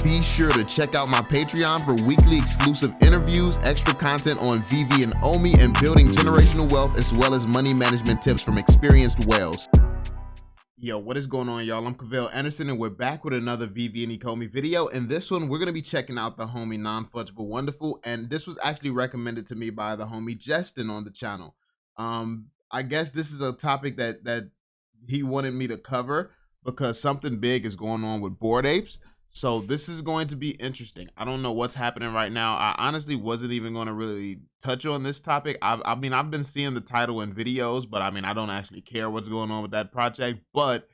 Be sure to check out my Patreon for weekly exclusive interviews, extra content on VEVE and Ecomi, and building generational wealth, as well as money management tips from experienced whales. Yo, what is going on, y'all? I'm Cavell Anderson, and we're back with another VEVE and Ecomi video. And this one, we're going to be checking out the homie Non-Fungible Wonderful. And this was actually recommended to me by the homie Justin on the channel. I guess this is a topic that he wanted me to cover because something big is going on with Bored Apes. So this is going to be interesting. I don't know what's happening right now. I honestly wasn't even going to really touch on this topic. I mean, I've been seeing the title in videos, but I mean, I don't actually care what's going on with that project. But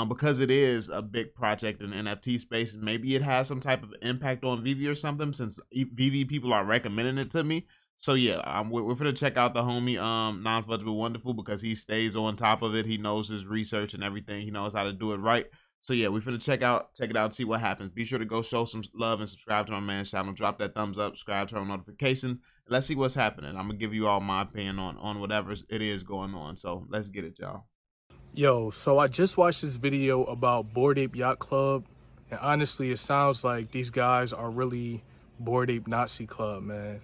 because it is a big project in NFT space, maybe it has some type of impact on VEVE or something, since VEVE people are recommending it to me. So yeah, we're gonna check out the homie Non-Fungible Wonderful because he stays on top of it. He knows his research and everything. He knows how to do it right. So yeah, we're finna check it out, see what happens. Be sure to go show some love and subscribe to my man's channel. Drop that thumbs up, subscribe, turn on notifications. Let's see what's happening. I'm gonna give you all my opinion on whatever it is going on. So let's get it, y'all. Yo, so I just watched this video about Bored Ape Yacht Club, and honestly, it sounds like these guys are really Bored Ape Nazi Club, man.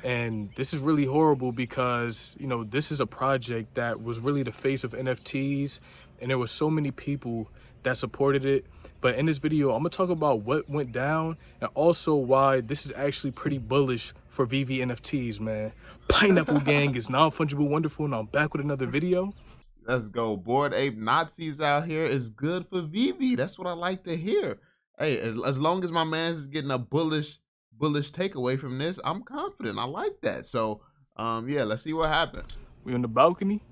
And this is really horrible because, you know, this is a project that was really the face of NFTs, and there were so many people that supported it. But in this video, I'm gonna talk about what went down and also why this is actually pretty bullish for VEVE NFTs, man. Pineapple Gang is Non-Fungible Wonderful, and I'm back with another video. Let's go. Bored Ape Nazis out here is good for VEVE. That's what I like to hear. Hey, as long as my man's is getting a bullish takeaway from this, I'm confident. I like that. So yeah, let's see what happens. We on the balcony,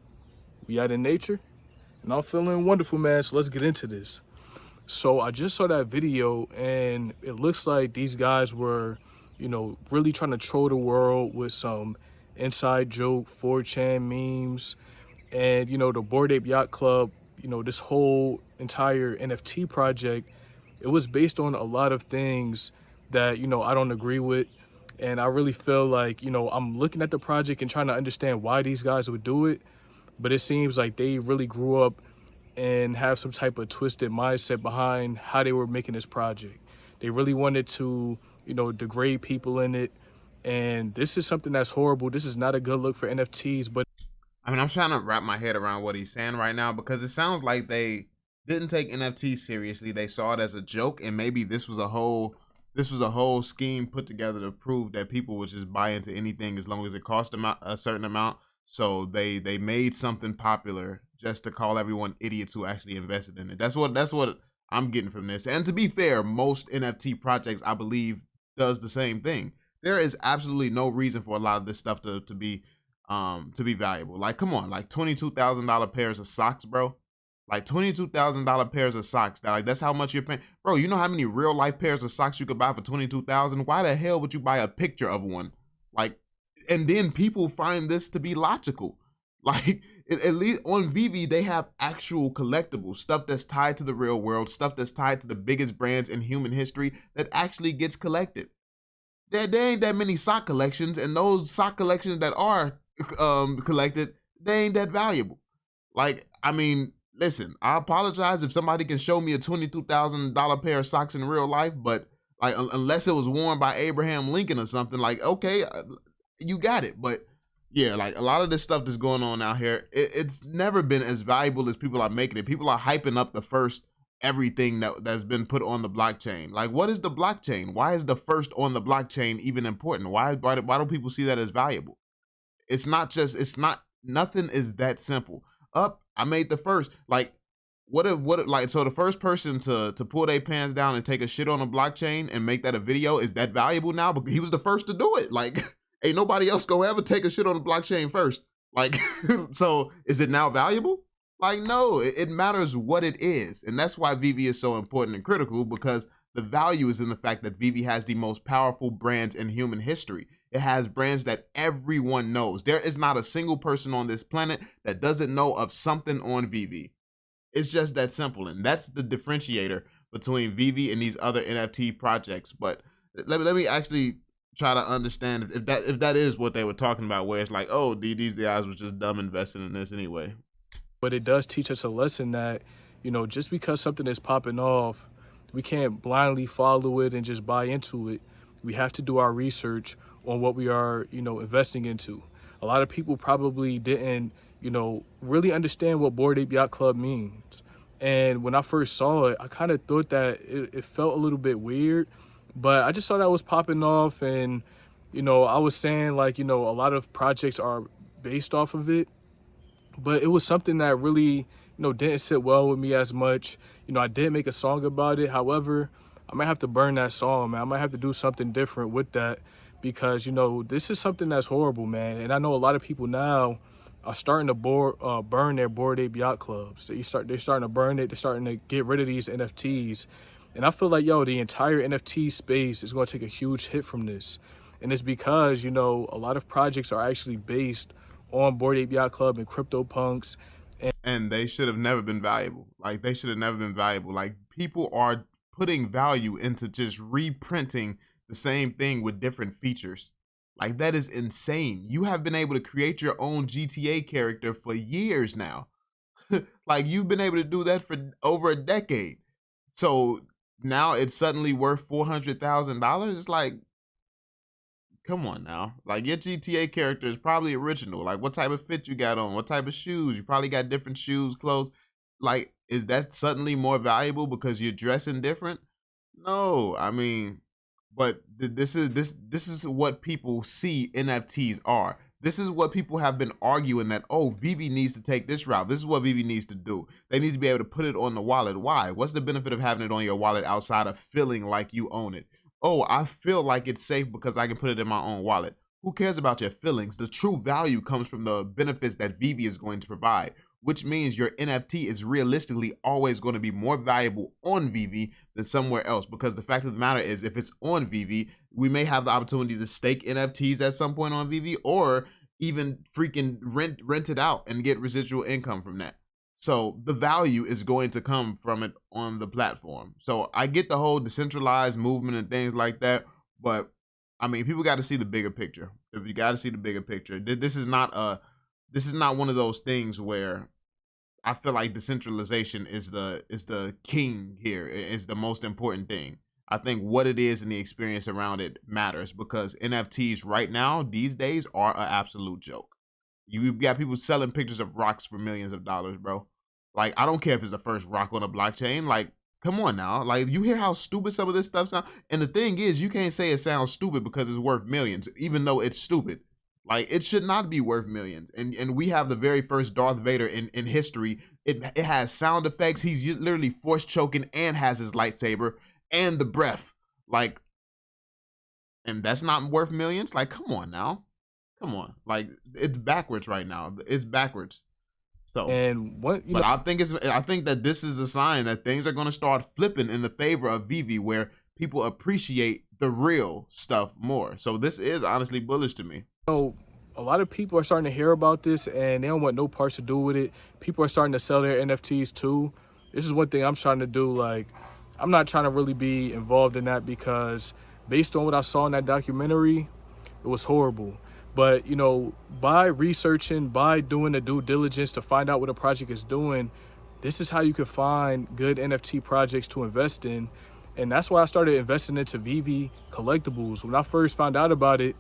we out in nature, and I'm feeling wonderful, man. So let's get into this. So I just saw that video, and it looks like these guys were, you know, really trying to troll the world with some inside joke 4chan memes. And, you know, the Bored Ape Yacht Club, you know, this whole entire NFT project, it was based on a lot of things that, you know, I don't agree with. And I really feel like, you know, I'm looking at the project and trying to understand why these guys would do it. But it seems like they really grew up and have some type of twisted mindset behind how they were making this project. They really wanted to, you know, degrade people in it. And this is something that's horrible. This is not a good look for NFTs. But I mean, I'm trying to wrap my head around what he's saying right now, because it sounds like they didn't take NFTs seriously. They saw it as a joke, and maybe this was a whole scheme put together to prove that people would just buy into anything as long as it cost them a certain amount. So they made something popular just to call everyone idiots who actually invested in it. That's what I'm getting from this. And to be fair, most NFT projects, I believe, does the same thing. There is absolutely no reason for a lot of this stuff to be valuable. Like, come on, like $22,000 pairs of socks, bro. Like $22,000 pairs of socks. That's how much you're paying, bro. You know how many real life pairs of socks you could buy for $22,000? Why the hell would you buy a picture of one? Like, and then people find this to be logical. Like, at least on VEVE, they have actual collectibles, stuff that's tied to the real world, stuff that's tied to the biggest brands in human history that actually gets collected. There ain't that many sock collections, and those sock collections that are collected, they ain't that valuable. Like, I mean, listen, I apologize if somebody can show me a $22,000 pair of socks in real life, but like, unless it was worn by Abraham Lincoln or something, like, okay, you got it. But yeah, like a lot of this stuff that's going on out here, it's never been as valuable as people are making it. People are hyping up the first everything that's been put on the blockchain. Like, what is the blockchain? Why is the first on the blockchain even important? Why do people see that as valuable? Nothing is that simple. I made the first. Like, so the first person to pull their pants down and take a shit on a blockchain and make that a video, is that valuable now? Because he was the first to do it. Like, ain't nobody else gonna ever take a shit on the blockchain first. Like, so is it now valuable? Like, no, it matters what it is. And that's why VEVE is so important and critical, because the value is in the fact that VEVE has the most powerful brands in human history. It has brands that everyone knows. There is not a single person on this planet that doesn't know of something on VEVE. It's just that simple. And that's the differentiator between VEVE and these other NFT projects. But let me actually try to understand if that is what they were talking about, where it's like, oh, these guys was just dumb investing in this anyway. But it does teach us a lesson that, you know, just because something is popping off We can't blindly follow it and just buy into it. We have to do our research on what we are, investing into. A lot of people probably didn't, really understand what Bored Ape Yacht Club means. And when I first saw it, I kind of thought that it felt a little bit weird, but I just saw that was popping off. And, I was saying like, a lot of projects are based off of it, but it was something that really, didn't sit well with me as much. I did make a song about it. However, I might have to burn that song, man. I might have to do something different with that because, this is something that's horrible, man. And I know a lot of people now are starting to burn their Bored Ape Yacht Clubs. They're starting to burn it. They're starting to get rid of these NFTs. And I feel like, the entire NFT space is going to take a huge hit from this. And it's because, a lot of projects are actually based on Bored Ape Yacht Club and CryptoPunks. And they should have never been valuable. Like, they should have never been valuable. Like, people are putting value into just reprinting the same thing with different features. Like, that is insane. You have been able to create your own GTA character for years now. Like, you've been able to do that for over a decade. So now it's suddenly worth $400,000. It's like, come on now. Like, your GTA character is probably original. Like, what type of fit you got on? What type of shoes? You probably got different shoes, clothes. Like, is that suddenly more valuable because you're dressing different? No, I mean, but this is what people see NFTs are. This is what people have been arguing that, oh, VEVE needs to take this route. This is what VEVE needs to do. They need to be able to put it on the wallet. Why? What's the benefit of having it on your wallet outside of feeling like you own it? Oh, I feel like it's safe because I can put it in my own wallet. Who cares about your feelings? The true value comes from the benefits that VEVE is going to provide, which means your NFT is realistically always going to be more valuable on VEVE than somewhere else. Because the fact of the matter is, if it's on VEVE, we may have the opportunity to stake NFTs at some point on VEVE, or even freaking rent it out and get residual income from that. So the value is going to come from it on the platform. So I get the whole decentralized movement and things like that, but I mean, people got to see the bigger picture. If you got to see the bigger picture, this is not one of those things where I feel like decentralization is the king here. It's the most important thing. I think what it is and the experience around it matters, because NFTs right now, these days, are an absolute joke. You've got people selling pictures of rocks for millions of dollars, bro. Like, I don't care if it's the first rock on a blockchain. Like, come on now. Like, you hear how stupid some of this stuff sounds? And the thing is, you can't say it sounds stupid because it's worth millions, even though it's stupid. Like, it should not be worth millions. And we have the very first Darth Vader in history. It has sound effects. He's literally force choking and has his lightsaber and the breath. Like, and that's not worth millions? Like, come on now. Come on. Like, it's backwards right now. It's backwards. So, and what but I think that this is a sign that things are going to start flipping in the favor of VEVE, where people appreciate the real stuff more. So this is honestly bullish to me. So a lot of people are starting to hear about this and they don't want no parts to do with it. People are starting to sell their NFTs too. This is one thing I'm trying to do. Like, I'm not trying to really be involved in that because based on what I saw in that documentary, it was horrible. But, by researching, by doing the due diligence to find out what a project is doing, this is how you can find good NFT projects to invest in. And that's why I started investing into VEVE collectibles. When I first found out about it,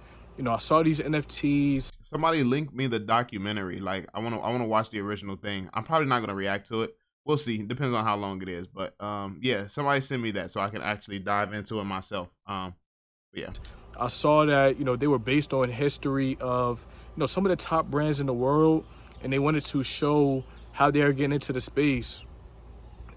I saw these NFTs. Somebody linked me the documentary. Like, I want to watch the original thing. I'm probably not going to react to it. We'll see. It depends on how long it is. But yeah, somebody send me that so I can actually dive into it myself. Yeah. I saw that, they were based on history of, some of the top brands in the world, and they wanted to show how they're getting into the space.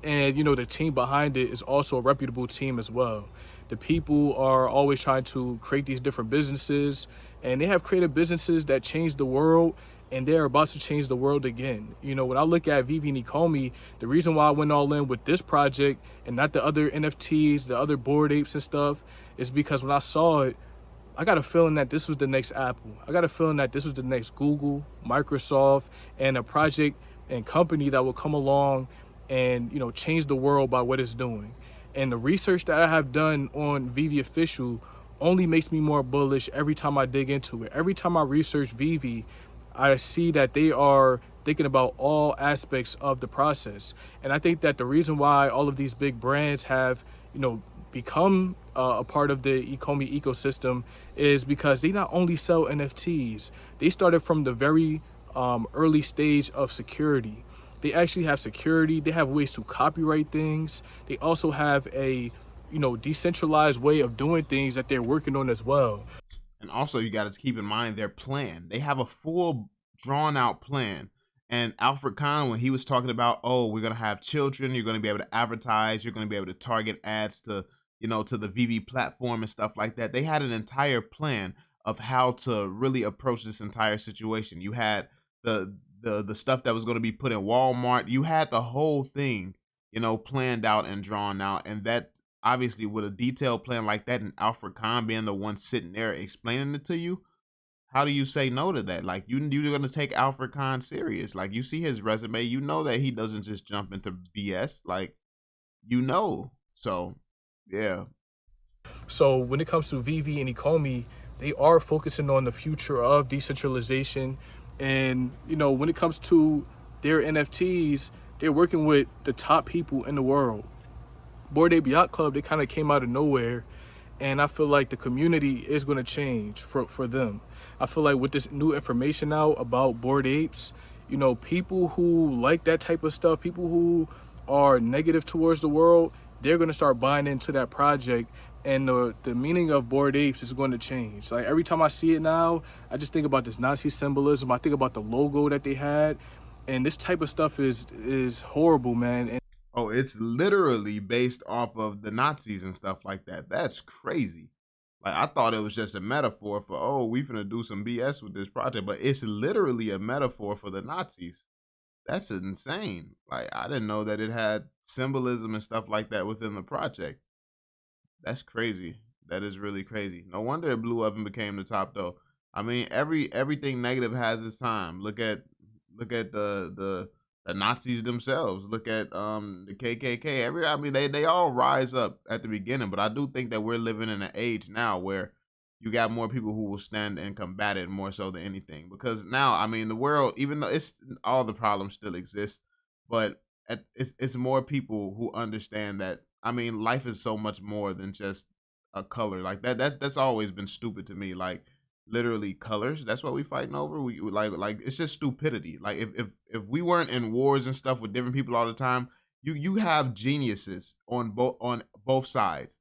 And, the team behind it is also a reputable team as well. The people are always trying to create these different businesses, and they have created businesses that change the world, and they're about to change the world again. When I look at VEVE and Ecomi, the reason why I went all in with this project and not the other NFTs, the other Bored Apes and stuff, is because when I saw it, I got a feeling that this was the next Apple. I got a feeling that this was the next Google, Microsoft, and a project and company that will come along and, change the world by what it's doing. And the research that I have done on VEVE Official only makes me more bullish every time I dig into it. Every time I research VEVE, I see that they are thinking about all aspects of the process. And I think that the reason why all of these big brands have, become a part of the Ecomi ecosystem is because they not only sell NFTs, they started from the very early stage of security. They actually have security. They have ways to copyright things. They also have a, decentralized way of doing things that they're working on as well. And also, you got to keep in mind their plan. They have a full, drawn out plan. And Alfred Kahn, when he was talking about, oh, we're going to have children, you're going to be able to advertise, you're going to be able to target ads to, to the VV platform and stuff like that. They had an entire plan of how to really approach this entire situation. You had the stuff that was going to be put in Walmart. You had the whole thing, planned out and drawn out. And that, obviously, with a detailed plan like that and Alfred Kahn being the one sitting there explaining it to you, how do you say no to that? Like, you're going to take Alfred Kahn serious. Like, you see his resume, you know that he doesn't just jump into BS. Like, So, yeah. So when it comes to VV and Ecomi, they are focusing on the future of decentralization. And, when it comes to their NFTs, they're working with the top people in the world. Bored Ape Yacht Club, they kind of came out of nowhere. And I feel like the community is going to change for them. I feel like with this new information out about Bored Apes, people who like that type of stuff, people who are negative towards the world, they're going to start buying into that project. And the meaning of Bored Apes is going to change. Like every time I see it now, I just think about this Nazi symbolism. I think about the logo that they had. And this type of stuff is horrible, man. And Oh, it's literally based off of the Nazis and stuff like that. That's crazy. Like, I thought it was just a metaphor for, oh, we finna do some BS with this project, but it's literally a metaphor for the Nazis. That's insane. Like, I didn't know that it had symbolism and stuff like that within the project. That's crazy. That is really crazy. No wonder it blew up and became the top, though. I mean, everything negative has its time. Look at the Nazis themselves. Look at the KKK. I mean, they all rise up at the beginning, but I do think that we're living in an age now where you got more people who will stand and combat it more so than anything. Because now, I mean, the world, even though it's all the problems still exist, but it's more people who understand that. I mean, life is so much more than just a color. Like that's always been stupid to me. Like, literally colors. That's what we fighting over. We like it's just stupidity. Like, if we weren't in wars and stuff with different people all the time, you have geniuses on both sides.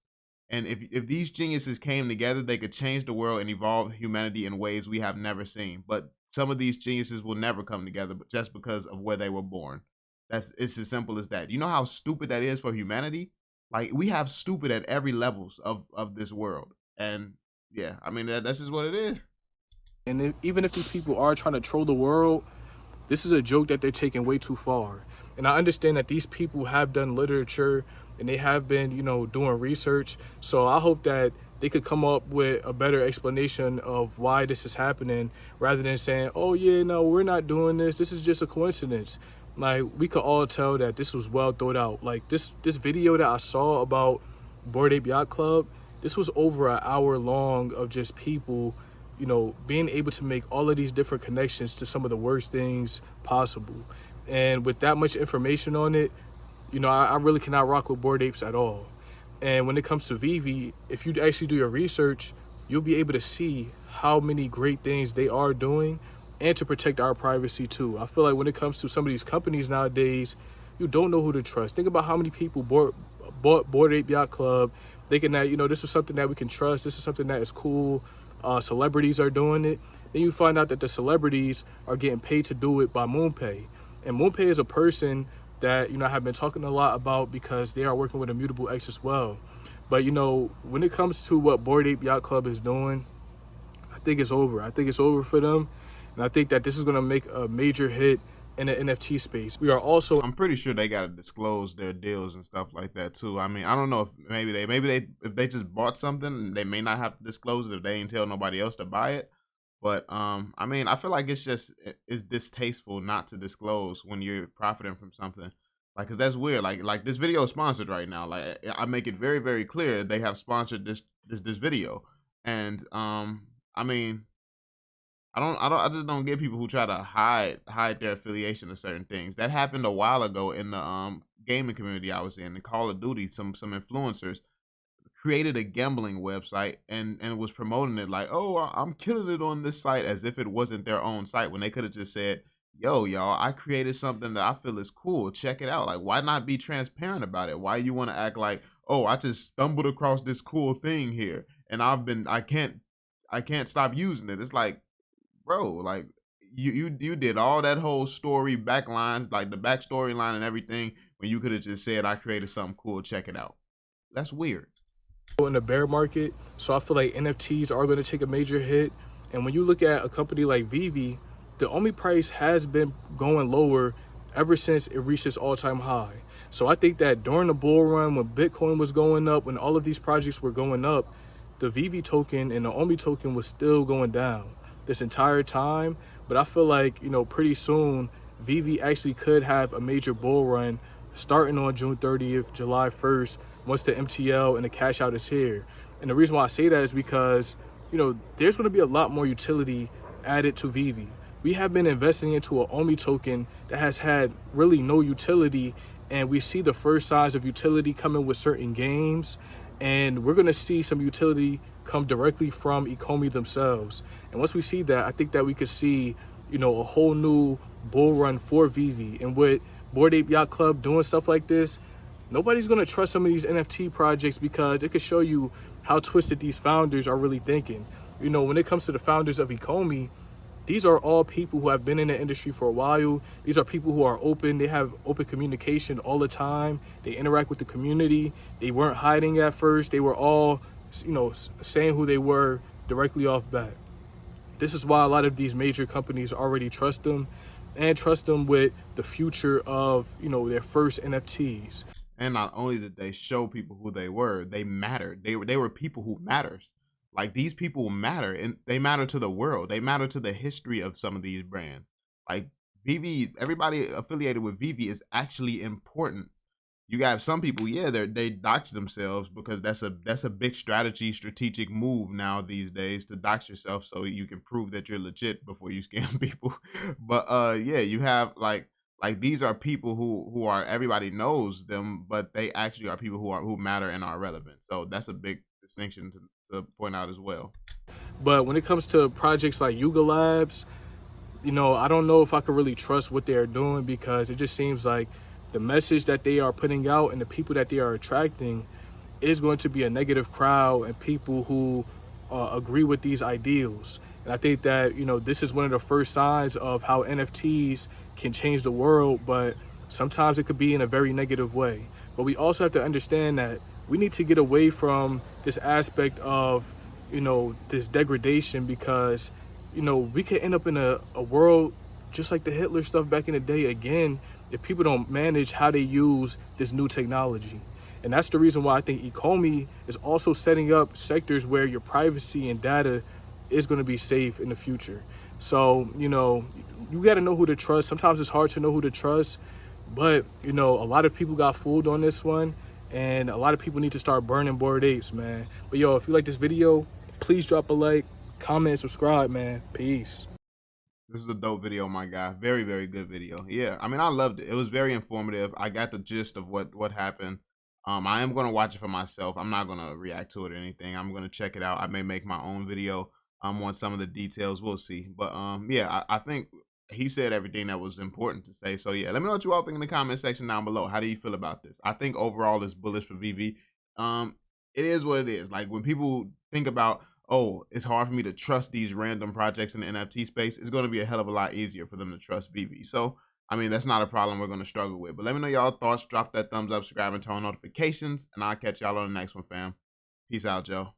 And if these geniuses came together, they could change the world and evolve humanity in ways we have never seen. But some of these geniuses will never come together, but just because of where they were born. It's as simple as that. You know how stupid that is for humanity? Like, we have stupid at every levels of this world. And yeah, I mean, that's just what it is. even if these people are trying to troll the world, this is a joke that they're taking way too far. And I understand that these people have done literature and they have been, doing research. So I hope that they could come up with a better explanation of why this is happening rather than saying, oh, yeah, no, we're not doing this. This is just a coincidence. Like, we could all tell that this was well thought out. Like, this video that I saw about Bored Ape Yacht Club, this was over an hour long of just people, being able to make all of these different connections to some of the worst things possible. And with that much information on it, I really cannot rock with Bored Apes at all. And when it comes to VV, if you actually do your research, you'll be able to see how many great things they are doing and to protect our privacy too. I feel like when it comes to some of these companies nowadays, you don't know who to trust. Think about how many people bought Bored Ape Yacht Club thinking that, this is something that we can trust, this is something that is cool. Celebrities are doing it. Then you find out that the celebrities are getting paid to do it by MoonPay. And MoonPay is a person that, I have been talking a lot about because they are working with Immutable X as well. But, when it comes to what Bored Ape Yacht Club is doing, I think it's over. I think it's over for them. And I think that this is going to make a major hit in the NFT space. We are also, I'm pretty sure they got to disclose their deals and stuff like that too. I mean, I don't know if maybe if they just bought something, they may not have to disclose it if they ain't tell nobody else to buy it. But I mean, I feel like it's distasteful not to disclose when you're profiting from something. Like, cause that's weird. Like this video is sponsored right now. Like, I make it very, very clear they have sponsored this video. And I mean, I just don't get people who try to hide their affiliation to certain things. That happened a while ago in the gaming community I was in Call of Duty. Some influencers created a gambling website and was promoting it like, oh, I'm killing it on this site, as if it wasn't their own site, when they could have just said, yo, y'all, I created something that I feel is cool. Check it out. Like, why not be transparent about it? Why you want to act like, oh, I just stumbled across this cool thing here and I can't stop using it. It's like, bro, like you did all that whole story backlines, like the backstory line and everything, when you could have just said, I created something cool, check it out. That's weird. In the bear market, so I feel like NFTs are going to take a major hit. And when you look at a company like VEVE, the only price has been going lower ever since it reached its all-time high. So I think that during the bull run, when Bitcoin was going up, when all of these projects were going up, the VEVE token and the OMI token was still going down this entire time. But I feel like, pretty soon, VEVE actually could have a major bull run starting on June 30th, July 1st, once the MTL and the cash out is here. And the reason why I say that is because, there's going to be a lot more utility added to VEVE. We have been investing into an OMI token that has had really no utility, and we see the first signs of utility coming with certain games, and we're going to see some utility come directly from Ecomi themselves. And once we see that, I think that we could see, a whole new bull run for VEVE. And with Bored Ape Yacht Club doing stuff like this, nobody's going to trust some of these NFT projects because it could show you how twisted these founders are really thinking. When it comes to the founders of Ecomi, these are all people who have been in the industry for a while. These are people who are open. They have open communication all the time. They interact with the community. They weren't hiding at first. They were all, saying who they were directly off bat. This is why a lot of these major companies already trust them and trust them with the future of, their first NFTs. And not only did they show people who they mattered. They were people who matters. Like, these people matter, and they matter to the world. They matter to the history of some of these brands. Like VEVE, everybody affiliated with VEVE is actually important. You got some people, yeah, they dox themselves because that's a big strategic move now these days, to dox yourself so you can prove that you're legit before you scam people. But yeah, you have like these are people who are, everybody knows them, but they actually are people who matter and are relevant. So that's a big distinction to point out as well. But when it comes to projects like Yuga Labs, I don't know if I could really trust what they're doing, because it just seems like the message that they are putting out and the people that they are attracting is going to be a negative crowd and people who agree with these ideals. And I think that, this is one of the first signs of how NFTs can change the world, but sometimes it could be in a very negative way. But we also have to understand that we need to get away from this aspect of, this degradation, because, we could end up in a world just like the Hitler stuff back in the day again, if people don't manage how they use this new technology. And that's the reason why I think Ecomi is also setting up sectors where your privacy and data is going to be safe in the future. So, you got to know who to trust. Sometimes it's hard to know who to trust, but, a lot of people got fooled on this one, and a lot of people need to start burning Bored Apes, man. But yo, if you like this video, please drop a like, comment, subscribe, man. Peace. This is a dope video, my guy. Very, very good video. Yeah, I mean, I loved it. It was very informative. I got the gist of what happened. I am going to watch it for myself. I'm not going to react to it or anything. I'm going to check it out. I may make my own video on some of the details. We'll see. But yeah, I think he said everything that was important to say. So yeah, let me know what you all think in the comment section down below. How do you feel about this? I think overall it's bullish for VEVE. It is what it is. Like, when people think about, oh, it's hard for me to trust these random projects in the NFT space, it's going to be a hell of a lot easier for them to trust VEVE. So, I mean, that's not a problem we're going to struggle with. But let me know y'all thoughts. Drop that thumbs up, subscribe, and turn on notifications. And I'll catch y'all on the next one, fam. Peace out, Joe.